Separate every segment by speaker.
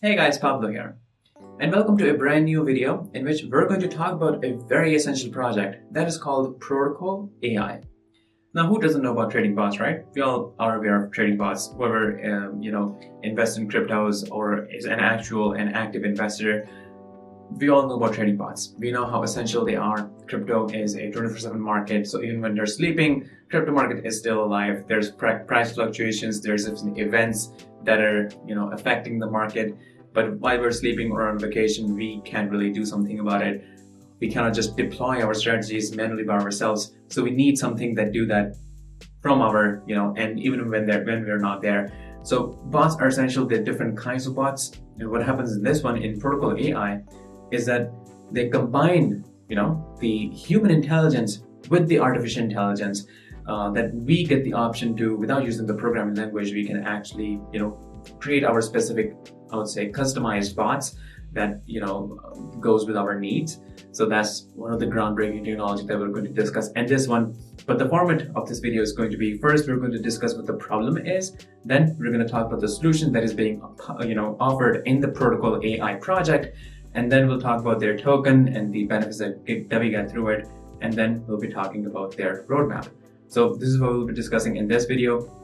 Speaker 1: Hey guys, Pablo here, and welcome to a brand new video in which we're going to talk about a very essential project that is called Protocol AI. Now, who doesn't know about trading bots, right? We all are aware of trading bots. Whoever invests in cryptos or is an actual and active investor, we all know about trading bots. We know how essential they are. Crypto is a 24/7 market, so even when they're sleeping, crypto market is still alive. There's price fluctuations. There's events that are affecting the market. But while we're sleeping or on vacation, we can't really do something about it. We cannot just deploy our strategies manually by ourselves. So we need something that do that from our, and even when we're not there. So bots are essential. There are different kinds of bots. And what happens in this one in Protocol AI is that they combine, the human intelligence with the artificial intelligence, that we get the option to, without using the programming language, we can actually, create our specific, I would say, customized bots that, goes with our needs. So that's one of the groundbreaking technology that we're going to discuss in this one. But the format of this video is going to be, first, we're going to discuss what the problem is. Then we're going to talk about the solution that is being, offered in the Protocol AI project. And then we'll talk about their token and the benefits that we get through it. And then we'll be talking about their roadmap. So this is what we'll be discussing in this video.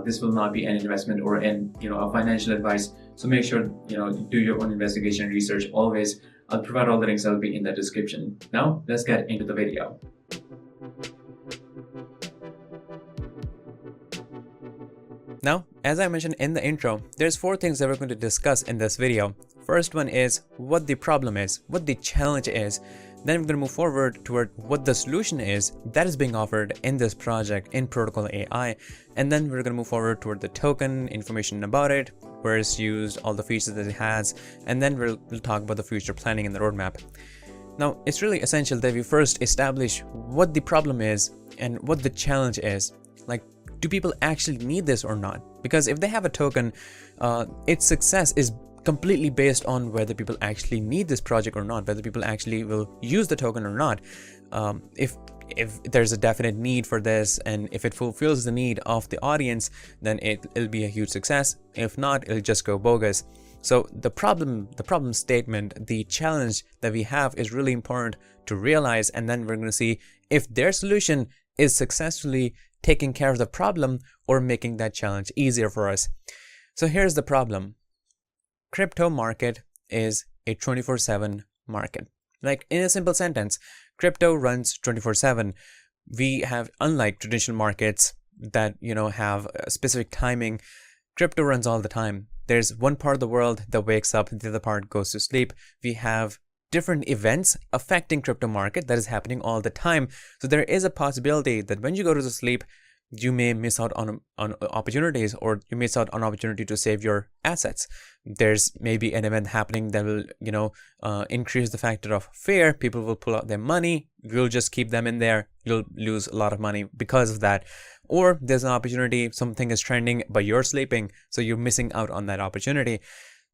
Speaker 1: This will not be an investment or a financial advice. So make sure, do your own investigation and research always. I'll provide all the links that will be in the description. Now, let's get into the video.
Speaker 2: Now, as I mentioned in the intro, there's 4 things that we're going to discuss in this video. First one is what the problem is, what the challenge is. Then we're going to move forward toward what the solution is that is being offered in this project in Protocol AI. And then we're going to move forward toward the token, information about it, where it's used, all the features that it has. And then we'll talk about the future planning and the roadmap. Now, it's really essential that we first establish what the problem is and what the challenge is. Like, do people actually need this or not? Because if they have a token, its success is completely based on whether people actually need this project or not, whether people actually will use the token or not. If there's a definite need for this, and if it fulfills the need of the audience, then it'll be a huge success. If not, it'll just go bogus. So the problem statement, the challenge that we have is really important to realize, and then we're going to see if their solution is successfully taking care of the problem or making that challenge easier for us. So here's the problem. Crypto market is a 24/7 market. Like, in a simple sentence, crypto runs 24/7. We have, unlike traditional markets that, have a specific timing, crypto runs all the time. There's one part of the world that wakes up, the other part goes to sleep. We have different events affecting crypto market that is happening all the time. So there is a possibility that when you go to sleep, you may miss out on opportunities, or you miss out on opportunity to save your assets. There's maybe an event happening that will, increase the factor of fear. People will pull out their money. You'll just keep them in there. You'll lose a lot of money because of that. Or there's an opportunity, something is trending, but you're sleeping, so you're missing out on that opportunity.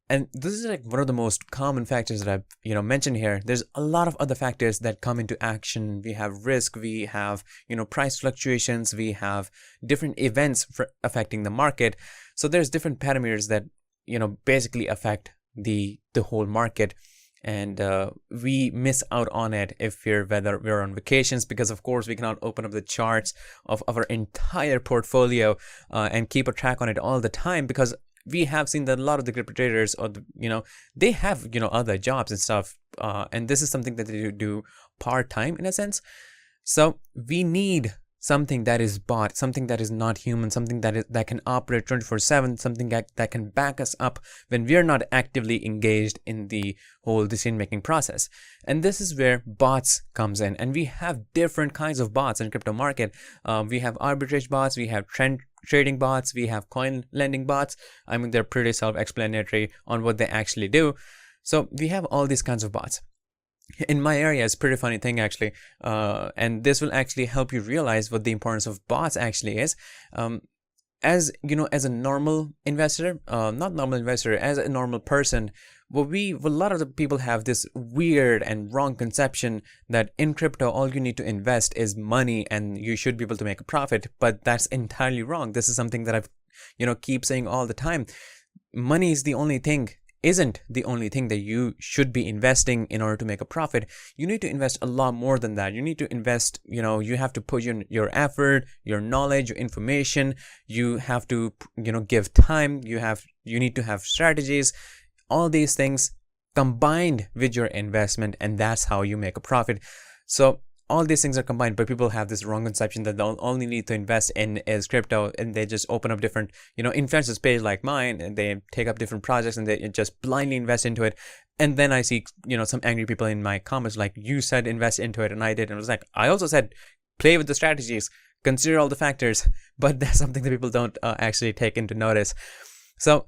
Speaker 2: And this is like one of the most common factors that I've, mentioned here. There's a lot of other factors that come into action. We have risk, we have, price fluctuations, we have different events affecting the market. So there's different parameters that, basically affect the whole market. And we miss out on it whether we're on vacations, because of course we cannot open up the charts of our entire portfolio and keep a track on it all the time, because we have seen that a lot of the crypto traders, or they have other jobs and stuff, and this is something that they do part-time in a sense. So we need something that is bot, something that is not human, something that can operate 24/7, something that can back us up when we are not actively engaged in the whole decision-making process. And this is where bots comes in, and we have different kinds of bots in crypto market. We have arbitrage bots, we have trading bots, we have coin lending bots. I mean, they're pretty self-explanatory on what they actually do. So we have all these kinds of bots. In my area, it's a pretty funny thing actually, and this will actually help you realize what the importance of bots actually is. As as a normal investor, not normal investor, as a normal person, a lot of the people have this weird and wrong conception that in crypto, all you need to invest is money and you should be able to make a profit. But that's entirely wrong. This is something that I've, keep saying all the time. Money is the only thing isn't the only thing that you should be investing in order to make a profit. You need to invest a lot more than that. You need to invest, you have to put your effort, your knowledge, your information. You have to, give time. You need to have strategies, all these things combined with your investment, and that's how you make a profit. So all these things are combined, but people have this wrong conception that they only need to invest in is crypto, and they just open up different, influencers page like mine, and they take up different projects and they just blindly invest into it. And then I see, some angry people in my comments like, you said invest into it, and I did. And I was like, I also said play with the strategies, consider all the factors, but that's something that people don't actually take into notice. So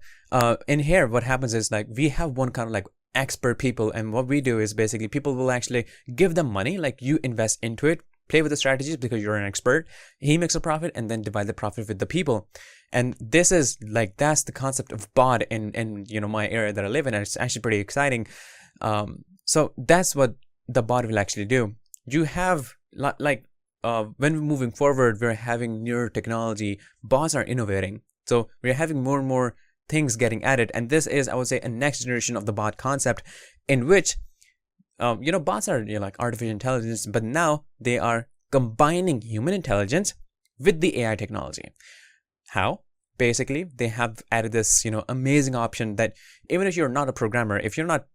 Speaker 2: in here, what happens is like we have one kind of like expert people, and what we do is basically people will actually give them money, like you invest into it, play with the strategies because you're an expert. He makes a profit and then divide the profit with the people. And this is like, that's the concept of bot in my area that I live in, and it's actually pretty exciting. So that's what the bot will actually do. You have when we're moving forward, we're having newer technology, bots are innovating, so we're having more and more things getting added, and this is, I would say, a next generation of the bot concept, in which bots are like artificial intelligence, but now they are combining human intelligence with the AI technology. How? Basically, they have added this amazing option that even if you're not a programmer, if you're not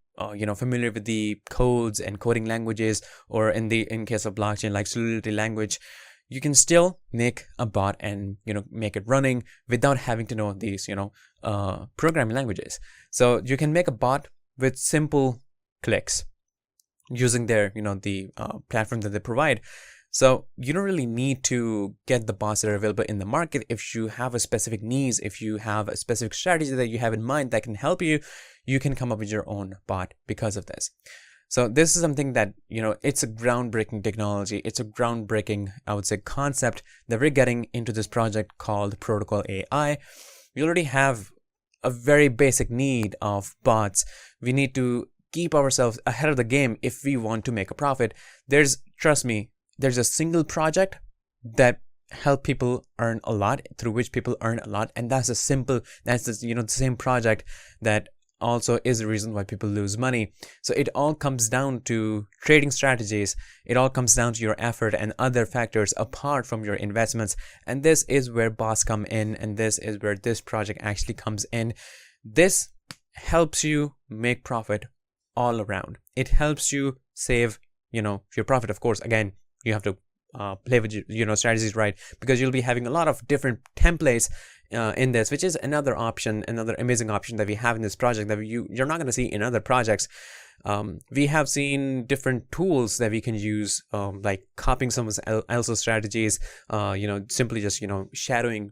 Speaker 2: familiar with the codes and coding languages, or in case of blockchain like Solidity language, you can still make a bot and make it running without having to know these programming languages. So you can make a bot with simple clicks using their the platform that they provide. So you don't really need to get the bots that are available in the market. If you have a specific needs, if you have a specific strategy that you have in mind that can help you, you can come up with your own bot because of this. So this is something that, it's a groundbreaking technology. It's a groundbreaking, I would say, concept that we're getting into this project called Protocol AI. We already have a very basic need of bots. We need to keep ourselves ahead of the game if we want to make a profit. Trust me, there's a single project that help people earn a lot, through which people earn a lot. And that's the same project that also is the reason why people lose money. So it all comes down to trading strategies. It all comes down to your effort and other factors apart from your investments. And this is where bots come in, and this is where this project actually comes in. This helps you make profit all around. It helps you save, your profit. Of course, again, you have to play with your strategies right, because you'll be having a lot of different templates in this, which is another amazing option that we have in this project that you're not going to see in other projects. We have seen different tools that we can use, like copying someone else's strategies, simply just shadowing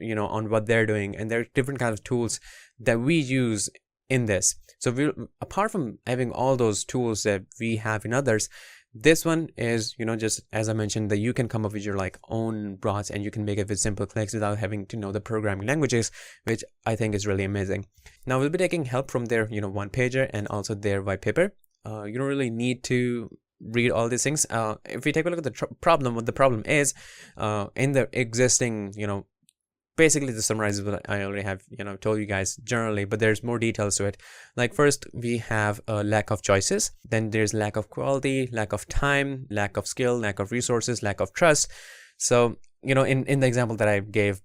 Speaker 2: on what they're doing, and there are different kinds of tools that we use in this. So apart from having all those tools that we have in others, this one is, just as I mentioned, that you can come up with your own bots, and you can make it with simple clicks without having to know the programming languages, which I think is really amazing. Now we'll be taking help from their, one pager and also their white paper. You don't really need to read all these things. If we take a look at the problem, what the problem is, in the existing, basically to summarize what I already have, told you guys generally, but there's more details to it. Like first, we have a lack of choices. Then there's lack of quality, lack of time, lack of skill, lack of resources, lack of trust. So, in the example that I gave,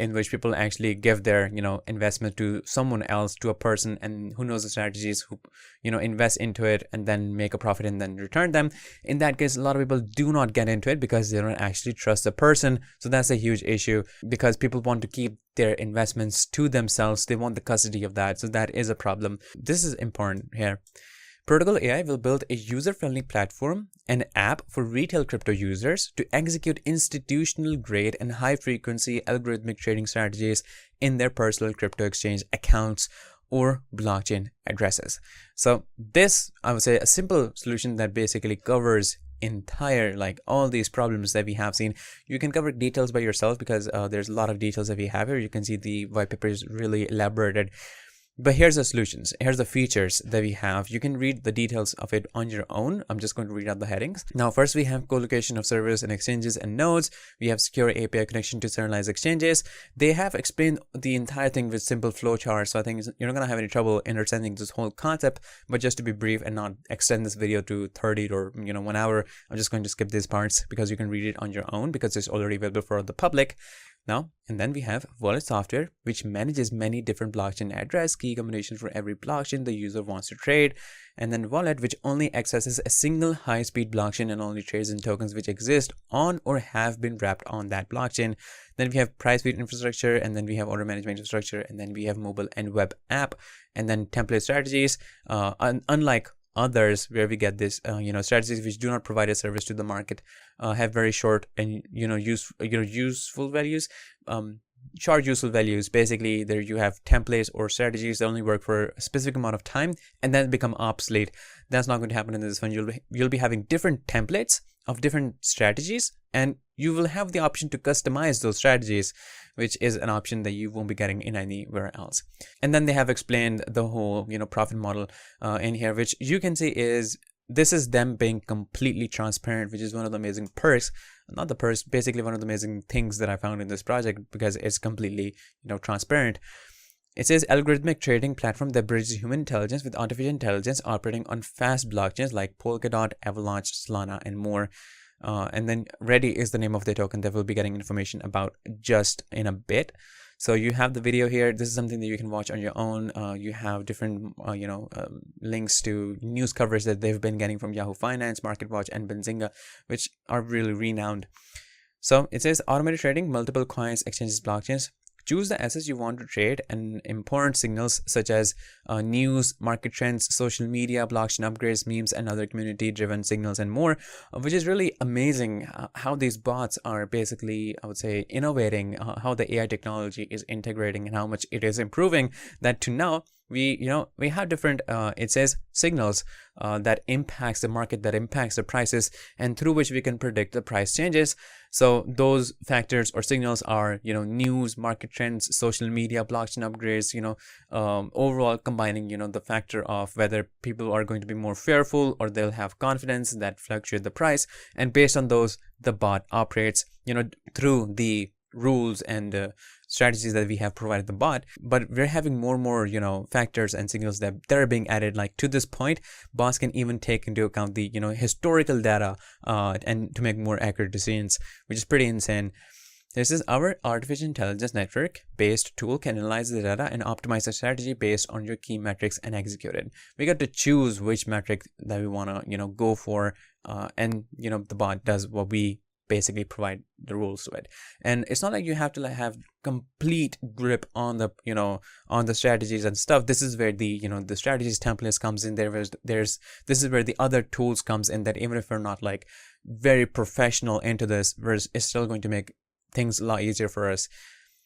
Speaker 2: in which people actually give their, investment to someone else, to a person, and who knows the strategies, who, invest into it and then make a profit and then return them. In that case, a lot of people do not get into it because they don't actually trust the person. So that's a huge issue, because people want to keep their investments to themselves. They want the custody of that. So that is a problem. This is important here. Protocol AI will build a user-friendly platform, an app for retail crypto users to execute institutional-grade and high-frequency algorithmic trading strategies in their personal crypto exchange accounts or blockchain addresses. So this, I would say, a simple solution that basically covers entire, all these problems that we have seen. You can cover details by yourself, because there's a lot of details that we have here. You can see the white paper is really elaborated. But here's the solutions. Here's the features that we have. You can read the details of it on your own. I'm just going to read out the headings. Now, first we have co-location of servers and exchanges and nodes. We have secure API connection to centralized exchanges. They have explained the entire thing with simple flowcharts. So I think you're not going to have any trouble understanding this whole concept. But just to be brief and not extend this video to 30 or 1 hour, I'm just going to skip these parts because you can read it on your own because it's already available for the public. Now, and then we have wallet software, which manages many different blockchain address key combinations for every blockchain the user wants to trade. And then wallet, which only accesses a single high-speed blockchain and only trades in tokens which exist on or have been wrapped on that blockchain. Then we have price feed infrastructure, and then we have order management infrastructure, and then we have mobile and web app, and then template strategies. Unlike others where we get this strategies which do not provide a service to the market, have very short and useful values. Short useful values, basically there you have templates or strategies that only work for a specific amount of time and then become obsolete. That's not going to happen in this one. You'll be having different templates of different strategies, and you will have the option to customize those strategies, which is an option that you won't be getting in anywhere else. And then they have explained the whole profit model in here, which you can see is this is them being completely transparent, which is one of the amazing perks, not the perks, basically one of the amazing things that I found in this project, because it's completely transparent. It says algorithmic trading platform that bridges human intelligence with artificial intelligence, operating on fast blockchains like Polkadot, Avalanche, Solana, and more. And then Ready is the name of the token that we'll be getting information about just in a bit. So you have the video here. This is something that you can watch on your own. You have different, links to news coverage that they've been getting from Yahoo Finance, MarketWatch, and Benzinga, which are really renowned. So it says automated trading, multiple coins, exchanges, blockchains. Choose the assets you want to trade and important signals such as news, market trends, social media, blockchain upgrades, memes, and other community-driven signals and more, which is really amazing how these bots are basically, I would say, innovating, how the AI technology is integrating and how much it is improving, that to now we have different it says signals that impacts the market, that impacts the prices, and through which we can predict the price changes. So those factors or signals are news, market trends, social media, blockchain upgrades, overall combining the factor of whether people are going to be more fearful or they'll have confidence that fluctuate the price, and based on those the bot operates through the rules and strategies that we have provided the bot. But we're having more and more factors and signals that are being added. Like to this point, bots can even take into account the historical data and to make more accurate decisions, which is pretty insane. This is our artificial intelligence network based tool can analyze the data and optimize the strategy based on your key metrics and execute it. We got to choose which metric that we want to go for, and the bot does what we basically provide the rules to it. And it's not like you have to have complete grip on the on the strategies and stuff. This is where the the strategies templates comes in there. This is where the other tools comes in, that even if we're not like very professional into this, it's still going to make things a lot easier for us.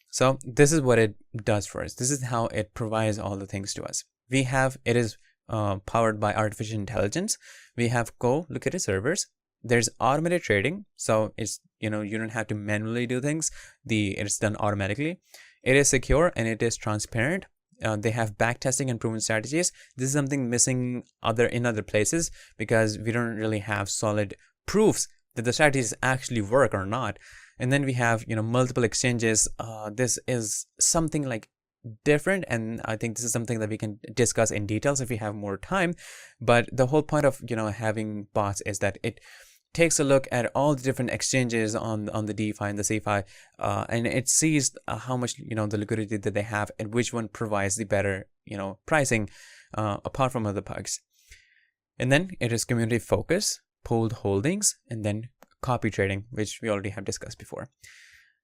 Speaker 2: So this is what it does for us. This is how it provides all the things to us. It is powered by artificial intelligence. We have co-located servers. There's automated trading, so it's you don't have to manually do things. It's done automatically. It is secure and it is transparent. They have backtesting and proven strategies. This is something missing in other places, because we don't really have solid proofs that the strategies actually work or not. And then we have multiple exchanges. This is something like different, and I think this is something that we can discuss in details if we have more time. But the whole point of having bots is that it takes a look at all the different exchanges on the DeFi and the CeFi, and it sees how much the liquidity that they have and which one provides the better pricing, apart from other bugs. And then it is community focus, pooled holdings, and then copy trading, which we already have discussed before.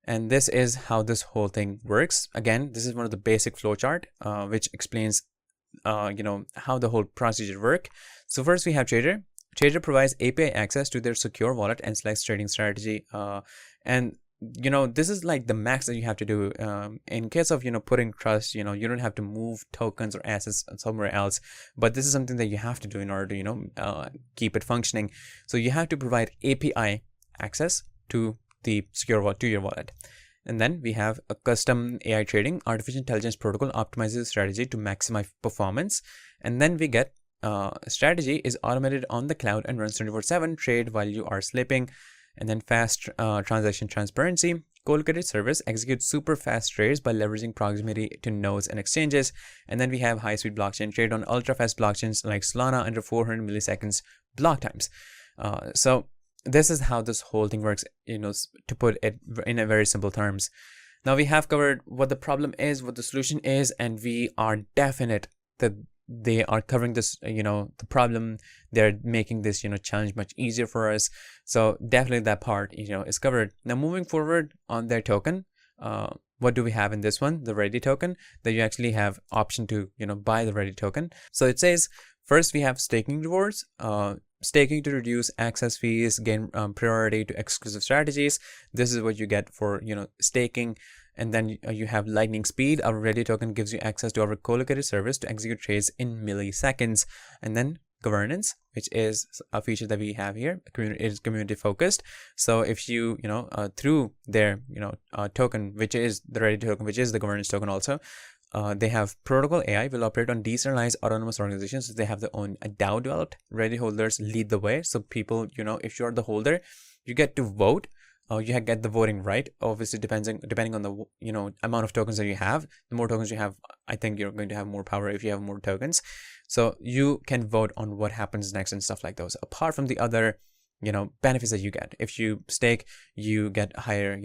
Speaker 2: And this is how this whole thing works. Again, this is one of the basic flowchart which explains how the whole procedure work. So first we have Trader. Trader provides API access to their secure wallet and selects trading strategy. And this is like the max that you have to do. In case of putting trust, you don't have to move tokens or assets somewhere else. But this is something that you have to do in order to keep it functioning. So you have to provide API access to the secure wallet, to your wallet. And then we have a custom AI trading. Artificial intelligence protocol optimizes the strategy to maximize performance. And then we get strategy is automated on the cloud and runs 24/7. Trade while you are sleeping. And then fast transaction transparency. Co-located service executes super fast trades by leveraging proximity to nodes and exchanges. And then we have high-speed blockchain, trade on ultra-fast blockchains like Solana under 400 milliseconds block times. So this is how this whole thing works, to put it in a very simple terms. Now we have covered what the problem is, what the solution is, and we are definite that they are covering this, the problem. They're making this, challenge much easier for us. So definitely that part, is covered. Now moving forward on their token, what do we have in this one? The ready token, that you actually have option to, buy the ready token. So it says, first we have staking rewards, staking to reduce access fees, gain priority to exclusive strategies. This is what you get for, staking. And then you have lightning speed. Our ready token gives you access to our co-located service to execute trades in milliseconds. And then governance, which is a feature that we have here. It is community focused. So if you, through their, token, which is the ready token, which is the governance token also, they have protocol AI will operate on decentralized autonomous organizations. So they have their own DAO developed. Ready holders lead the way. So people, if you're the holder, you get to vote. You get the voting right. Obviously, depending on the amount of tokens that you have. The more tokens you have, I think you're going to have more power if you have more tokens. So you can vote on what happens next and stuff like those. Apart from the other, benefits that you get. If you stake, you get higher,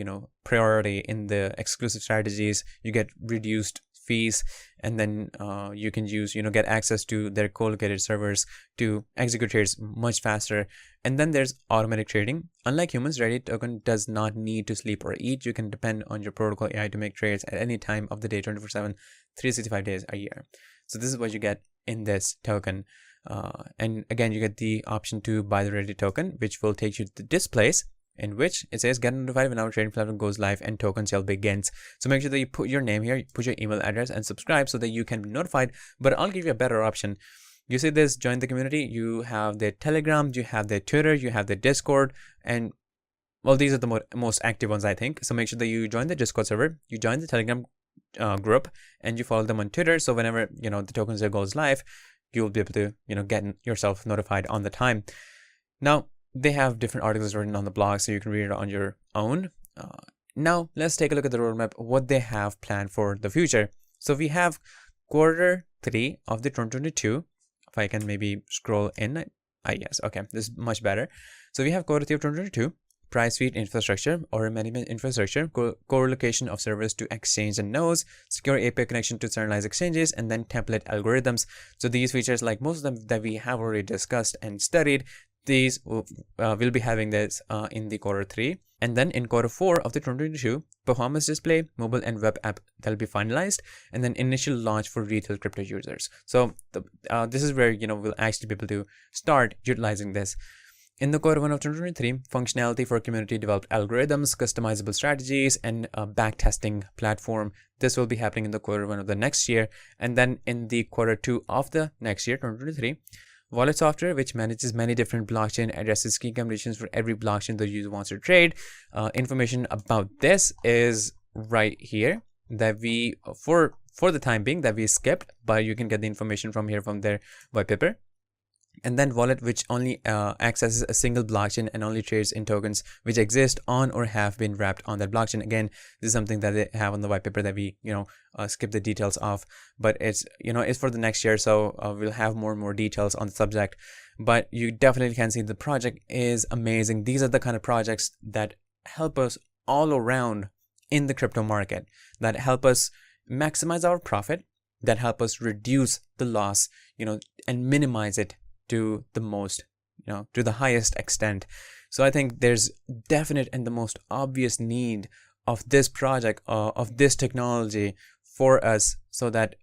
Speaker 2: priority in the exclusive strategies. You get reduced fees, and then you can use, get access to their co-located servers to execute trades much faster. And then there's automatic trading. Unlike humans, ready token does not need to sleep or eat. You can depend on your protocol AI to make trades at any time of the day, 24/7, 365 days a year. So this is what you get in this token. And again, you get the option to buy the ready token, which will take you to this place, in which it says get notified when our trading platform goes live and token sale begins. So make sure that you put your name here, put your email address, and subscribe so that you can be notified. But I'll give you a better option. You see this, join the community. You have their Telegram, you have their Twitter, you have their Discord, and well, these are the most active ones, I think. So make sure that you join the Discord server, you join the Telegram group, and you follow them on Twitter. So whenever the token sale goes live, you'll be able to get yourself notified on the time. Now they have different articles written on the blog, so you can read it on your own. Now let's take a look at the roadmap, what they have planned for the future. So we have Q3 of the 2022. If I can maybe scroll in, yes, okay, this is much better. So we have Q3 of 2022. Price feed infrastructure or management infrastructure, co-location of servers to exchange and nodes, secure API connection to centralized exchanges, and then template algorithms. So these features, like most of them that we have already discussed and studied, these will be having this in the Q3. And then in Q4 of the 2022, performance display, mobile and web app that will be finalized, and then initial launch for retail crypto users. So this is where we'll actually be able to start utilizing this. In the Q1 of 2023, functionality for community developed algorithms, customizable strategies, and a backtesting platform. This will be happening in the Q1 of the next year. And then in the Q2 of the next year, 2023, wallet software, which manages many different blockchain, addresses key conditions for every blockchain the user wants to trade. Information about this is right here that we, for the time being, that we skipped, but you can get the information from here from their white paper. And then wallet, which only accesses a single blockchain and only trades in tokens which exist on or have been wrapped on that blockchain. Again, this is something that they have on the white paper that we skip the details of, but it's it's for the next year, so we'll have more and more details on the subject. But you definitely can see the project is amazing. These are the kind of projects that help us all around in the crypto market, that help us maximize our profit, that help us reduce the loss, and minimize it to the most, to the highest extent. So I think there's definite and the most obvious need of this project, of this technology for us, so that,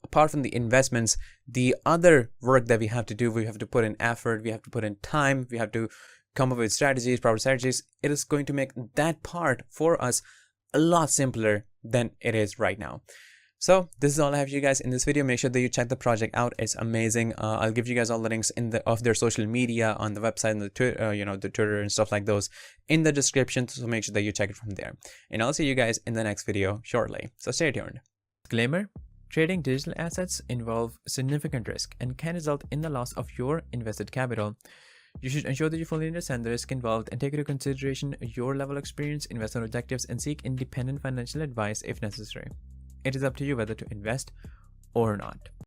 Speaker 2: apart from the investments, the other work that we have to do, we have to put in effort, we have to put in time, we have to come up with strategies, proper strategies. It is going to make that part for us a lot simpler than it is right now. So this is all I have for you guys in this video. Make sure that you check the project out. It's amazing. I'll give you guys all the links of their social media on the website and the Twitter, the Twitter and stuff like those in the description. So make sure that you check it from there. And I'll see you guys in the next video shortly. So stay tuned. Disclaimer: trading digital assets involve significant risk and can result in the loss of your invested capital. You should ensure that you fully understand the risk involved and take into consideration your level of experience, investment objectives, and seek independent financial advice if necessary. It is up to you whether to invest or not.